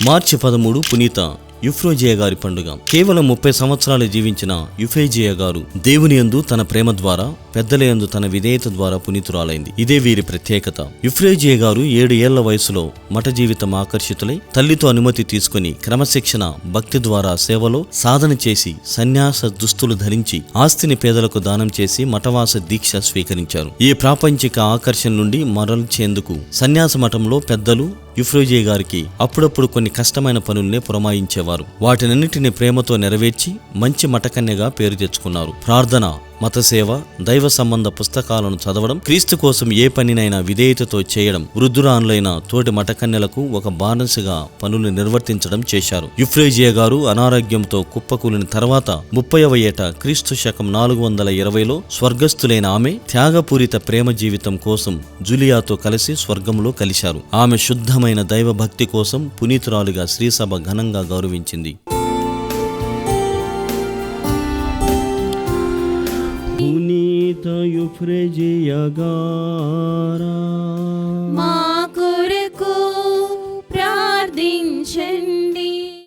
మార్చి 13 పునీత యుఫ్రోజియా గారి పండుగ. కేవలం 30 సంవత్సరాలు జీవించిన యుఫ్రోజియా గారు దేవుని యందు తన ప్రేమ ద్వారా, పెద్దల యందు తన విధేయత ద్వారా పునీతురాలైంది. ఇదే వీరి ప్రత్యేకత. యుఫ్రోజియా గారు 7 ఏళ్ల వయసులో మఠ జీవితం ఆకర్షితులై తల్లితో అనుమతి తీసుకుని క్రమశిక్షణ, భక్తి ద్వారా సేవలో సాధన చేసి సన్యాస దుస్తులు ధరించి ఆస్తిని పేదలకు దానం చేసి మఠవాస దీక్ష స్వీకరించారు. ఈ ప్రాపంచిక ఆకర్షణ నుండి మరల్చేందుకు సన్యాస మఠంలో పెద్దలు యుఫ్రోజియా గారికి అప్పుడప్పుడు కొన్ని కష్టమైన పనుల్నే పురమాయించేవారు. వాటినన్నిటిని ప్రేమతో నెరవేర్చి మంచి మఠకన్యగా పేరు తెచ్చుకున్నారు. ప్రార్థన, మతసేవ, దైవ సంబంధ పుస్తకాలను చదవడం, క్రీస్తు కోసం ఏ పనినైనా విధేయతతో చేయడం, వృద్ధురాన్లైన తోటి మఠకన్యలకు ఒక బానిసగా పనులు నిర్వర్తించడం చేశారు. యుఫ్రోజియా గారు అనారోగ్యంతో కుప్పకూలిన తర్వాత 30వ ఏట క్రీస్తు శకం 420లో స్వర్గస్థులైన ఆమె త్యాగపూరిత ప్రేమ జీవితం కోసం జూలియాతో కలిసి స్వర్గంలో కలిశారు. ఆమె శుద్ధమైన దైవ భక్తి కోసం పునీతురాలుగా శ్రీసభ ఘనంగా గౌరవించింది. పునీత యుఫ్రోజియా గారా